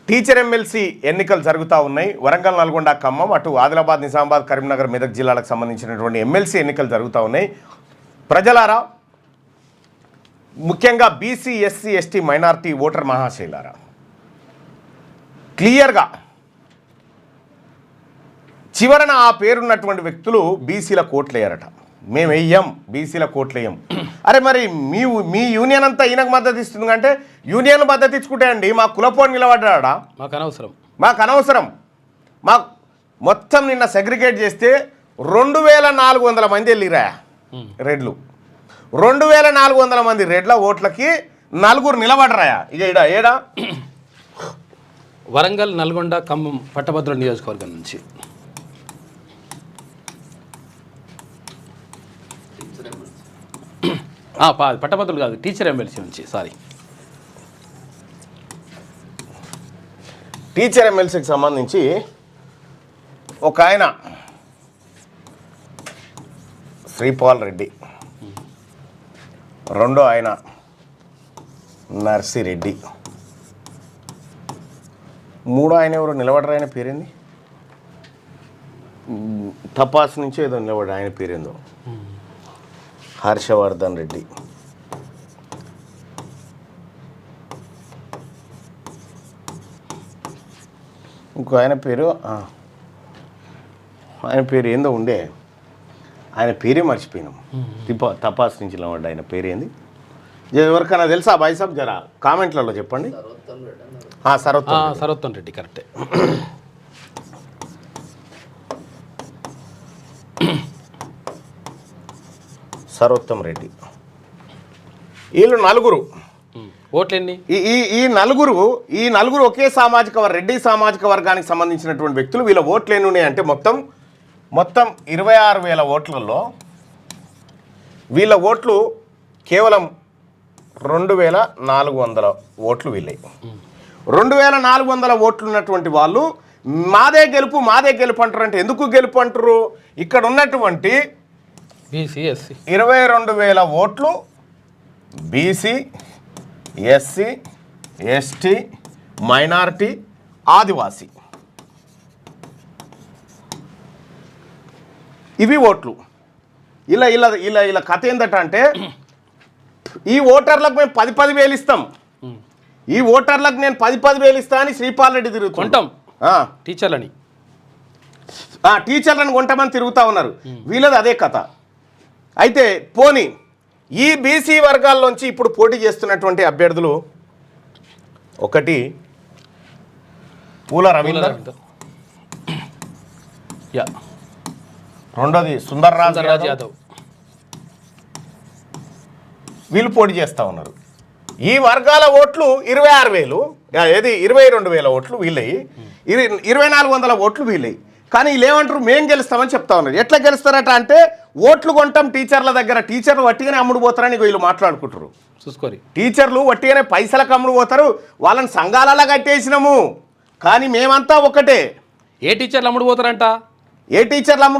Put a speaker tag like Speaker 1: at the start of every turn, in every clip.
Speaker 1: Teacher MLC ఎన్నికలు జరుగుతూ ఉన్నాయి. వరంగల్, నల్గొండ, ఖమ్మం, అటు ఆదిలాబాద్, నిజామాబాద్, కరీంనగర్, మెదక్ జిల్లాలకు సంబంధించినటువంటి ఎమ్మెల్సీ ఎన్నికలు జరుగుతూ ఉన్నాయి. ప్రజలారా, ముఖ్యంగా BC, SC, ST, minority voter మహాశైలారా, క్లియర్గా చివరన ఆ పేరున్నటువంటి వ్యక్తులు బీసీల కోట్లేయరట. మేము వెయ్యం, బీసీల కోట్లేయం. అరే మరి మీ యూనియన్ అంతా ఈయనకు మద్దతు ఇస్తుంది అంటే యూనియన్ మద్దతు ఇచ్చుకుంటే అండి మా కులపోని నిలబడ్డాడా? మాకు అనవసరం. మాకు మొత్తం నిన్న సెగ్రిగేట్ చేస్తే 2400 మంది వెళ్ళిరా రెడ్లు. 2400 మంది రెడ్ల ఓట్లకి 4 నిలబడరాయా? ఇక ఏడా
Speaker 2: వరంగల్, నల్గొండ, ఖమ్మం పట్టభద్రుల నియోజకవర్గం నుంచి పట్టభద్రులు కాదు, టీచర్ ఎమ్మెల్సీ నుంచి.
Speaker 1: టీచర్ ఎమ్మెల్సీకి సంబంధించి ఒక ఆయన శ్రీపాల్ రెడ్డి, రెండో ఆయన నర్సిరెడ్డి, మూడో ఆయన ఎవరు నిలబడరు? ఆయన పేరేంది? తపాస్ నుంచి ఏదో నిలబడ్డ ఆయన పేరేందో, హర్షవర్ధన్ రెడ్డి. ఇంకో ఆయన పేరు ఏందో ఉండే, ఆయన పేరే మర్చిపోయినాం. తపాస్ నుంచి నిలబడ్డ ఆయన పేరేంది? ఎవరికైనా తెలుసా బాయ్ సాబ్? జరా కామెంట్లలో చెప్పండి.
Speaker 2: సరోత్తమ్ రెడ్డి కరెక్టే.
Speaker 1: సరోత్తమ్ రెడ్డి. వీళ్ళు 4
Speaker 2: ఓట్లెన్ని?
Speaker 1: ఈ నలుగురు ఒకే రెడ్డి సామాజిక వర్గానికి సంబంధించినటువంటి వ్యక్తులు. వీళ్ళ ఓట్లు ఎన్ని ఉన్నాయి అంటే మొత్తం 26,000 ఓట్లలో వీళ్ళ ఓట్లు కేవలం 2,400 ఓట్లు వీళ్ళవి. 2,400 ఓట్లు ఉన్నటువంటి వాళ్ళు మాదే గెలుపు అంటారు. ఎందుకు గెలుపు అంటారు? ఇక్కడ ఉన్నటువంటి
Speaker 2: బీసీ, ఎస్సీ
Speaker 1: 22,000 ఓట్లు బీసీ, ఎస్సీ, ఎస్టీ, మైనారిటీ, ఆదివాసీ, ఇవి ఓట్లు. ఇలా కథ ఏందట అంటే, ఈ ఓటర్లకు మేము 10,000 ఇస్తాం, ఈ ఓటర్లకు నేను 10,000 ఇస్తా అని శ్రీపాల్ రెడ్డి
Speaker 2: తిరుగుతుంటాం.
Speaker 1: టీచర్లను కొంటామని తిరుగుతూ ఉన్నారు. వీళ్ళది అదే కథ. అయితే పోనీ ఈ బీసీ వర్గాల్లోంచి ఇప్పుడు పోటీ చేస్తున్నటువంటి అభ్యర్థులు, ఒకటి పూల రవీందర్, రెండోది సుందర్రాజ్ యాదవ్, వీళ్ళు పోటీ చేస్తూ ఉన్నారు. ఈ వర్గాల ఓట్లు 26,000, 22,000 ఓట్లు వీళ్ళవి, 2,400 ఓట్లు వీళ్ళవి. కానీ వీళ్ళు ఏమంటారు? మేము గెలుస్తామని చెప్తా ఉన్నారు. ఎట్లా గెలుస్తారట అంటే, ఓట్లు కొంటాం టీచర్ల దగ్గర, టీచర్లు వట్టిగానే అమ్ముడు పోతారని వీళ్ళు మాట్లాడుకుంటారు.
Speaker 2: చూసుకోరి,
Speaker 1: టీచర్లు వట్టిగానే పైసలకు అమ్ముడు పోతారు, వాళ్ళని సంఘాలలో కట్టేసినాము, కానీ మేమంతా ఒకటే.
Speaker 2: ఏ టీచర్లు అమ్ముడు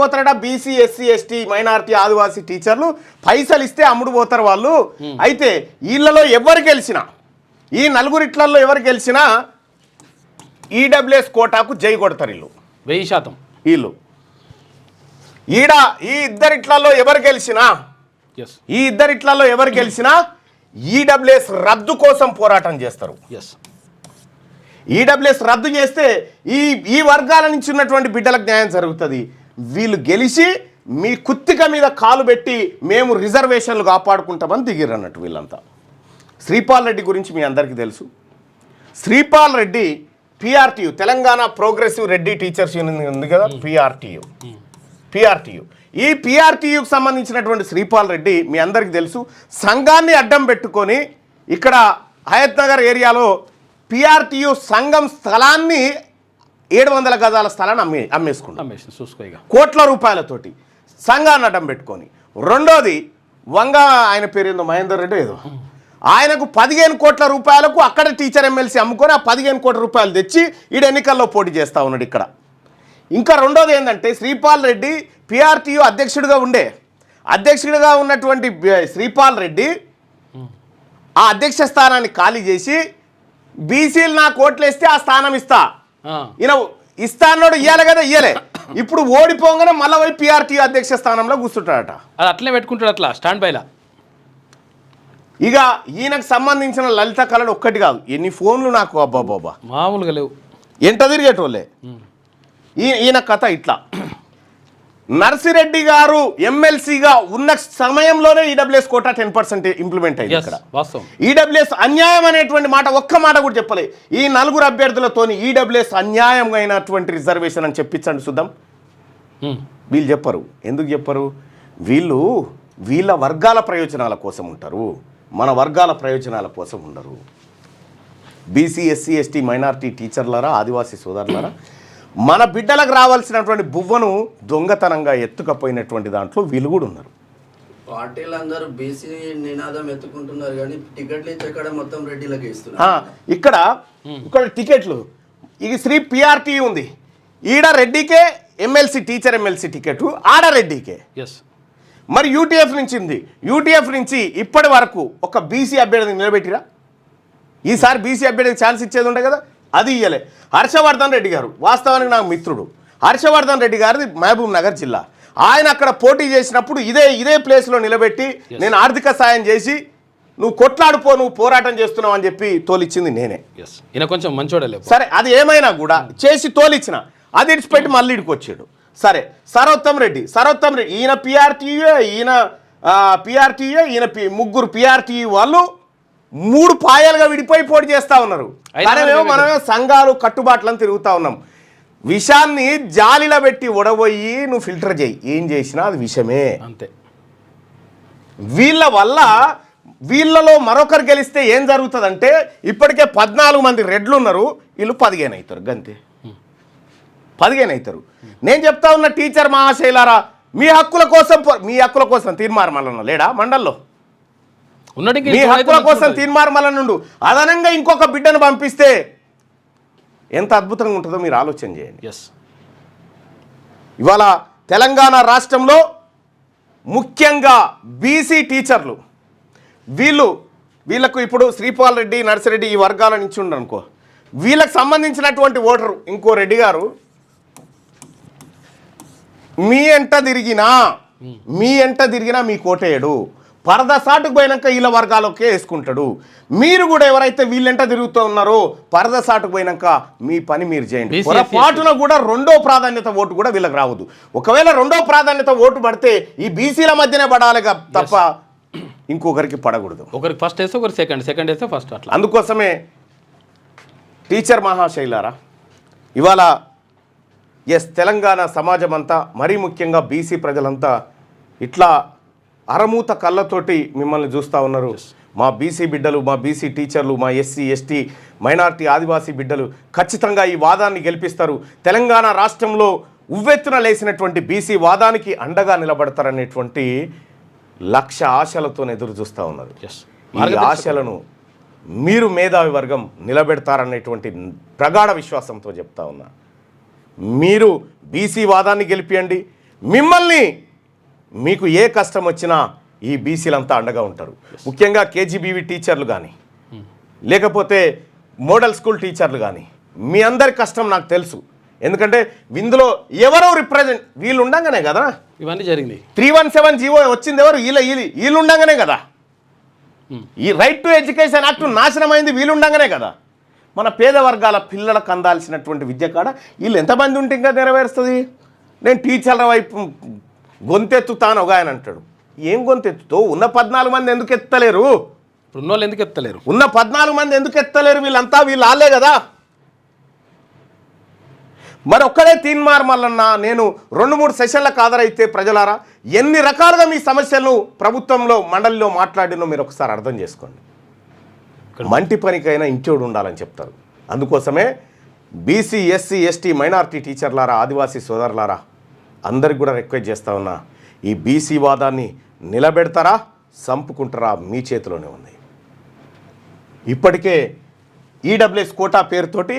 Speaker 1: పోతారట? బీసీ, ఎస్సీ, ఎస్టీ, మైనారిటీ, ఆదివాసీ టీచర్లు పైసలు ఇస్తే అమ్ముడు పోతారు వాళ్ళు. అయితే వీళ్ళలో ఎవరు గెలిచినా, ఈ 4 ఇట్లలో ఎవరు గెలిచినా ఈడబ్ల్యూఎస్ కోటాకు జై కొడతారు వీళ్ళు
Speaker 2: 1000%.
Speaker 1: వీళ్ళు ఈ ఇద్దరిట్లలో ఎవరు గెలిచినా ఈడబ్ల్యూఎస్ రద్దు కోసం పోరాటం చేస్తారు. ఈడబ్ల్యూఎస్ రద్దు చేస్తే ఈ వర్గాల నుంచి ఉన్నటువంటి బిడ్డలకు న్యాయం జరుగుతుంది. వీళ్ళు గెలిచి మీ కుత్తిక మీద కాలు పెట్టి మేము రిజర్వేషన్లు కాపాడుకుంటామని దిగిరు అన్నట్టు వీళ్ళంతా. శ్రీపాల్ రెడ్డి గురించి మీ అందరికీ తెలుసు. Sripal Reddy PRTU, Telangana progressive Reddy teachers union ఉంది కదా, పిఆర్టీయు. ఈ పిఆర్టీయుకు సంబంధించినటువంటి శ్రీపాల్ రెడ్డి మీ అందరికీ తెలుసు, సంఘాన్ని అడ్డం పెట్టుకొని ఇక్కడ హయత్ నగర్ ఏరియాలో పిఆర్టీయు సంఘం స్థలాన్ని 700 గజాల స్థలాన్ని అమ్మేసుకుంటాం కోట్ల రూపాయలతోటి, సంఘాన్ని అడ్డం పెట్టుకొని. రెండోది ఆయన పేరేందో మహేందర్ రెడ్డి ఏదో, ఆయనకు 15 కోట్ల రూపాయలకు అక్కడ టీచర్ ఎమ్మెల్సీ అమ్ముకొని ఆ 15 కోట్ల రూపాయలు తెచ్చి ఈడ ఎన్నికల్లో పోటీ చేస్తూ ఉన్నాడు ఇక్కడ. ఇంకా రెండోది ఏంటంటే, శ్రీపాల్ రెడ్డి పిఆర్టీయు అధ్యక్షుడిగా ఉన్నటువంటి శ్రీపాల్ రెడ్డి ఆ అధ్యక్ష స్థానాన్ని ఖాళీ చేసి బీసీలు నాకు ఓట్లు వేస్తే ఆ స్థానం ఇస్తా,
Speaker 2: ఆ,
Speaker 1: ఈయన ఇస్తా అన్నాడు, ఇయ్యాలి కదా, ఇయ్యలే. ఇప్పుడు ఓడిపోగానే మళ్ళీ పోయి పిఆర్టీ అధ్యక్ష స్థానంలో కూర్చుంటాడట.
Speaker 2: అది అట్లనే పెట్టుకుంటాడు, అట్లా స్టాండ్ బైలా.
Speaker 1: ఇక ఈయనకు సంబంధించిన లలిత కళలు ఒక్కటి కాదు, ఎన్ని ఫోన్లు నాకు అబ్బాబాబా
Speaker 2: మామూలుగా లేవు.
Speaker 1: ఎంట తిరిగేటోళ్ళే. ఈయన కథ ఇట్లా, నర్సిరెడ్డి గారు ఎమ్మెల్సీగా ఉన్న సమయంలోనే ఈడబ్ల్యూఎస్ కోటా 10% ఇంప్లిమెంట్ అయింది.
Speaker 2: Yes,
Speaker 1: ఇక్కడ
Speaker 2: వాస్తవం.
Speaker 1: ఈడబ్ల్యూఎస్ అన్యాయం అనేటువంటి మాట ఒక్క మాట కూడా చెప్పలే. ఈ 4 అభ్యర్థులతోని ఈడబ్ల్యూఎస్ అన్యాయం అయినటువంటి రిజర్వేషన్ అని చెప్పించండి చూద్దాం. వీళ్ళు చెప్పరు. ఎందుకు చెప్పరు? వీళ్ళ వర్గాల ప్రయోజనాల కోసం ఉంటారు, మన వర్గాల ప్రయోజనాల కోసం ఉండరు. బీసీ, ఎస్సీ, ఎస్టీ, మైనారిటీ టీచర్లారా, ఆదివాసీ సోదరులారా, మన బిడ్డలకు రావాల్సినటువంటి బువ్వను దొంగతనంగా ఎత్తుకపోయినటువంటి దాంట్లో వీళ్ళు కూడా ఉన్నారు.
Speaker 3: పార్టీలందరూ బీసీ నినాదం ఎత్తుకుంటున్నారు కానీ టికెట్లు ఇచ్చే కాడ మొత్తం రెడ్డిలకి ఇస్తున్నారు.
Speaker 1: ఇక్కడ టికెట్లు ఇది శ్రీ పిఆర్టీ ఉంది, ఈడ రెడ్డికే ఎమ్మెల్సీ, టీచర్ ఎమ్మెల్సీ టికెట్, ఆడ రెడ్డికే.
Speaker 2: ఎస్.
Speaker 1: మరి యూటీఎఫ్ నుంచి ఉంది, యూటీఎఫ్ నుంచి ఇప్పటి వరకు ఒక బీసీ అభ్యర్థిని నిలబెట్టిరా? ఈసారి బీసీ అభ్యర్థికి ఛాన్స్ ఇచ్చేది ఉండే కదా, అది ఇయ్యలే. హర్షవర్ధన్ రెడ్డి గారు వాస్తవానికి నాకు మిత్రుడు. హర్షవర్ధన్ రెడ్డి గారిది మహబూబ్ నగర్ జిల్లా. ఆయన అక్కడ పోటీ చేసినప్పుడు ఇదే ప్లేస్లో నిలబెట్టి నేను ఆర్థిక సాయం చేసి నువ్వు కొట్లాడిపో, నువ్వు పోరాటం చేస్తున్నావు అని చెప్పి తోలిచ్చింది నేనే.
Speaker 2: ఈయన కొంచెం మంచోడలే.
Speaker 1: సరే, అది ఏమైనా కూడా చేసి తోలిచ్చిన, అది ఇడిచిపెట్టి మళ్ళీ ఇడికి వచ్చాడు. సరే, సరోత్తమ్ రెడ్డి ఈయన పిఆర్టీయే, ఈయన ముగ్గురు పిఆర్టీ వాళ్ళు 3 పాయాలుగా విడిపోయి పోటీ చేస్తూ ఉన్నారు. మనమే సంఘాలు కట్టుబాట్లను తిరుగుతూ ఉన్నాం. విషాన్ని జాలిలో పెట్టి ఉడబోయి నువ్వు ఫిల్టర్ చేయి, ఏం చేసినా అది విషమే
Speaker 2: అంతే.
Speaker 1: వీళ్ళలో మరొకరు గెలిస్తే ఏం జరుగుతుందంటే, ఇప్పటికే 14 మంది రెడ్లు ఉన్నారు, వీళ్ళు 15 అవుతారు, గంతే 15 అవుతారు. నేను చెప్తా ఉన్న టీచర్ మహాశైలారా, మీ హక్కుల కోసం తీర్మార్మలన్న లేడా మండల్లో? మీ హక్కుల కోసం తీర్మార్మలనుండు, అదనంగా ఇంకొక బిడ్డను పంపిస్తే ఎంత అద్భుతంగా ఉంటుందో మీరు ఆలోచన చేయండి. ఇవాళ తెలంగాణ రాష్ట్రంలో ముఖ్యంగా బీసీ టీచర్లు వీళ్ళకు ఇప్పుడు శ్రీపాల్ రెడ్డి, నర్సిరెడ్డి ఈ వర్గాల నుంచి ఉండనుకో, వీళ్ళకి సంబంధించినటువంటి ఓటరు ఇంకో రెడ్డి గారు మీ ఎంట తిరిగినా మీ కోటేయడు, పరద సాటుకు పోయినాక వీళ్ళ వర్గాలకే వేసుకుంటాడు. మీరు కూడా ఎవరైతే వీళ్ళెంట తిరుగుతూ ఉన్నారో పరద సాటుకు పోయినాక మీ పని మీరు చేయండి. పొరపాటున కూడా 2వ ప్రాధాన్యత ఓటు కూడా వీళ్ళకి రావద్దు. ఒకవేళ 2వ ప్రాధాన్యత ఓటు పడితే ఈ బీసీల మధ్యనే పడాలి తప్ప ఇంకొకరికి పడకూడదు.
Speaker 2: ఒకరికి ఫస్ట్ వేస్తే ఒకరికి సెకండ్ వేస్తే ఫస్ట్, అట్లా.
Speaker 1: అందుకోసమే టీచర్ మహాశైలారా, ఇవాళ తెలంగాణ సమాజం అంతా, మరీ ముఖ్యంగా బీసీ ప్రజలంతా ఇట్లా అరమూత కళ్ళతోటి మిమ్మల్ని చూస్తూ ఉన్నారు. మా బీసీ బిడ్డలు, మా బీసీ టీచర్లు, మా ఎస్సీ, ఎస్టీ, మైనారిటీ, ఆదివాసీ బిడ్డలు ఖచ్చితంగా ఈ వాదాన్ని గెలిపిస్తారు, తెలంగాణ రాష్ట్రంలో ఉవ్వెత్తున లేసినటువంటి బీసీ వాదానికి అండగా నిలబడతారనేటువంటి లక్ష ఆశలతో ఎదురు చూస్తూ ఉన్నారు. ఈ ఆశలను మీరు మేధావి వర్గం నిలబెడతారనేటువంటి ప్రగాఢ విశ్వాసంతో చెప్తా ఉన్నా. మీరు బీసీ వాదాన్ని గెలిపియండి, మీకు ఏ కష్టం వచ్చినా ఈ బీసీలంతా అండగా ఉంటారు. ముఖ్యంగా కేజీబీవీ టీచర్లు కానీ, లేకపోతే మోడల్ స్కూల్ టీచర్లు కానీ, మీ అందరి కష్టం నాకు తెలుసు. ఎందుకంటే ఇందులో ఎవరో రిప్రజెంట్ వీళ్ళు ఉండగానే కదా
Speaker 2: ఇవన్నీ జరిగింది.
Speaker 1: 317 జీవో వచ్చింది ఎవరు? వీళ్ళు ఉండగానే కదా. ఈ రైట్ టు ఎడ్యుకేషన్ యాక్ట్ నాశనమైంది వీళ్ళు ఉండగానే కదా. మన పేద వర్గాల పిల్లలకు అందాల్సినటువంటి విద్య కాడ వీళ్ళు ఎంతమంది ఉంటే ఇంకా నెరవేరుస్తుంది? నేను టీచర్ల వైపు గొంతెత్తుతాను ఒక ఆయన అంటాడు. ఏం గొంతెత్తుతో? ఉన్న 14 మంది ఎందుకు ఎత్తలేరు?
Speaker 2: ఉన్నోళ్ళు ఎందుకు ఎత్తలేరు?
Speaker 1: ఉన్న 14 మంది ఎందుకు ఎత్తలేరు? వీళ్ళంతా వీళ్ళు ఆలే కదా. మరి ఒక్కడే తీన్మార్మల్లన్నా నేను 2-3 సెషన్లకు హాజరైతే ప్రజలారా ఎన్ని రకాలుగా మీ సమస్యలను ప్రభుత్వంలో మండలిలో మాట్లాడినో మీరు ఒకసారి అర్థం చేసుకోండి. మంటి పనికైనా ఇంటోడు ఉండాలని చెప్తారు. అందుకోసమే బీసీ, ఎస్సీ, ఎస్టీ, మైనారిటీ టీచర్లారా, ఆదివాసీ సోదరులారా అందరికి కూడా రిక్వెస్ట్ చేస్తా ఉన్నా, ఈ బీసీ వాదాన్ని నిలబెడతారా సంపుకుంటారా మీ చేతిలోనే ఉంది. ఇప్పటికే ఈడబ్ల్యూఎస్ కోటా పేరుతోటి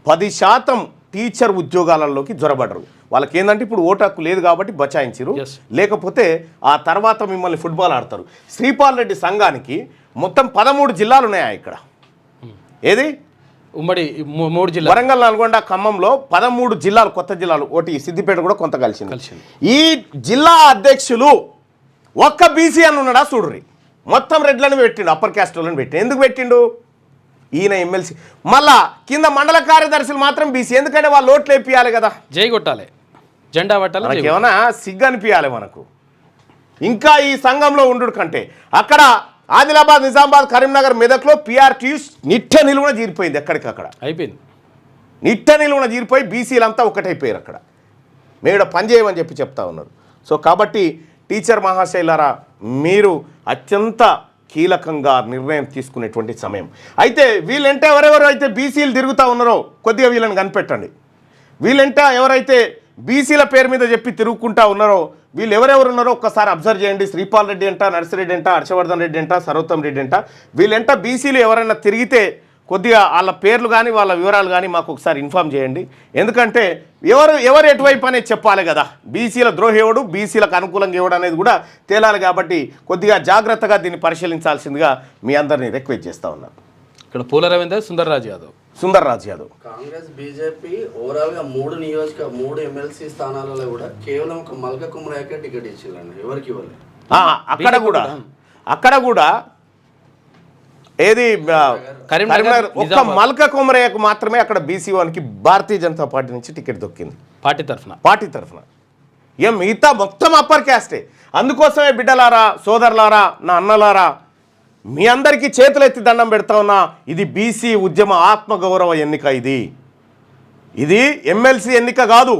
Speaker 1: 10% టీచర్ ఉద్యోగాలలోకి జొరబడరు. వాళ్ళకి ఏంటంటే ఇప్పుడు ఓటు హక్కు లేదు కాబట్టి బచాయించారు, లేకపోతే ఆ తర్వాత మిమ్మల్ని ఫుట్బాల్ ఆడతారు. శ్రీపాల్ రెడ్డి సంఘానికి మొత్తం 13 జిల్లాలు ఉన్నాయా ఇక్కడ? ఏది
Speaker 2: ఉమ్మడి మూడు జిల్లా
Speaker 1: వరంగల్, నల్గొండ, ఖమ్మంలో 13 జిల్లాలు, కొత్త జిల్లాలు, ఒకటి సిద్దిపేట కూడా కొంత కలిసింది. ఈ జిల్లా అధ్యక్షులు ఒక్క బీసీ అని ఉన్నాడా చూడుర్రి, మొత్తం రెడ్లను పెట్టిండు, అప్పర్ క్యాస్ట్ వాళ్ళని పెట్టిండు. ఎందుకు పెట్టిండు? ఈయన ఎమ్మెల్సీ. మళ్ళా కింద మండల కార్యదర్శులు మాత్రం బీసీ, ఎందుకంటే వాళ్ళు ఓట్లు వేపియాలి కదా,
Speaker 2: జై కొట్టాలి, జెండా పట్టాలి.
Speaker 1: మనకేమన్నా సిగ్గు అనిపించాలి మనకు. ఇంకా ఈ సంఘంలో ఉండు కంటే అక్కడ ఆదిలాబాద్, నిజామాబాద్, కరీంనగర్, మెదక్లో పిఆర్టీయూస్ నిట్ట నిలువున జీరిపోయింది. ఎక్కడికక్కడ
Speaker 2: అయిపోయింది,
Speaker 1: నిట్ట నిలువున జీరిపోయి బీసీలంతా ఒకటైపోయారు. అక్కడ మేము పని చేయమని చెప్పి చెప్తా ఉన్నారు. సో కాబట్టి టీచర్ మహాశైలారా, మీరు అత్యంత కీలకంగా నిర్ణయం తీసుకునేటువంటి సమయం. అయితే వీళ్ళంటే ఎవరెవరు అయితే బీసీలు తిరుగుతూ ఉన్నారో కొద్దిగా వీళ్ళని కనిపెట్టండి. వీళ్ళంటే ఎవరైతే బీసీల పేరు మీద చెప్పి తిరుగుకుంటా ఉన్నారో వీళ్ళు ఎవరెవరు ఉన్నారో ఒక్కసారి అబ్జర్వ్ చేయండి. శ్రీపాల్ రెడ్డి అంట, నర్సిరెడ్డి అంట, హర్షవర్ధన్ రెడ్డి అంట, సర్వోత్తం రెడ్డి అంట, వీళ్ళంట బీసీలు ఎవరైనా తిరిగితే కొద్దిగా వాళ్ళ పేర్లు కానీ వాళ్ళ వివరాలు కానీ మాకు ఒకసారి ఇన్ఫామ్ చేయండి. ఎందుకంటే ఎవరు ఎటువైపు అనేది చెప్పాలి కదా. బీసీల ద్రోహి ఎవడు, బీసీలకు అనుకూలంగా ఎవడు అనేది కూడా తేలాలి. కాబట్టి కొద్దిగా జాగ్రత్తగా దీన్ని పరిశీలించాల్సిందిగా మీ అందరినీ రిక్వెస్ట్ చేస్తూ ఉన్నాను.
Speaker 2: ఇక్కడ పూల రవీందర్, సుందర్రాజ్ యాదవ్.
Speaker 3: కాంగ్రెస్, బీజేపీ ఓవరాల్ గా 3 ఎమ్మెల్సీ స్థానాలలో కూడా కేవలం ఒక మల్క కుమరయ్యకే టికెట్ ఇచ్చిందండి, ఎవరికి ఇవ్వలేదు.
Speaker 1: అక్కడ కూడా ఏది కరీంనగర్ ఒక్క మల్క కుమరయ్యకు మాత్రమే అక్కడ బీసీ వానికి భారతీయ జనతా పార్టీ నుంచి టికెట్ దొక్కింది, పార్టీ తరఫున. ఏం మిగతా మొత్తం అప్పర్ క్యాస్టే. అందుకోసమే బిడ్డలారా, సోదరులారా, నా అన్నలారా, మీ అందరికీ చేతులెత్తి దండం పెడతా ఉన్నా. ఇది బీసీ ఉద్యమ ఆత్మగౌరవ ఎన్నిక. ఇది ఎమ్మెల్సీ ఎన్నిక కాదు,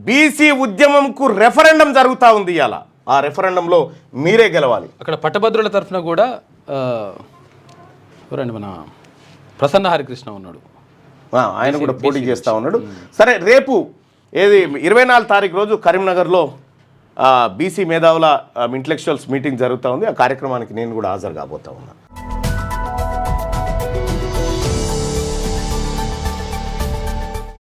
Speaker 1: బీసీ ఉద్యమంకు రెఫరెండం జరుగుతూ ఉంది ఇవాళ. ఆ రెఫరెండంలో మీరే గెలవాలి.
Speaker 2: అక్కడ పట్టభద్రుల తరఫున కూడా ఎవరండి, మన ప్రసన్న హరికృష్ణ ఉన్నాడు,
Speaker 1: ఆయన కూడా పోటీ చేస్తూ ఉన్నాడు. సరే, రేపు 24 తారీఖు రోజు కరీంనగర్లో బీసీ మేధావుల ఇంటలెక్చువల్స్ మీటింగ్ జరుగుతూ ఉంది. ఆ కార్యక్రమానికి నేను కూడా హాజరు కాబోతా ఉన్నా.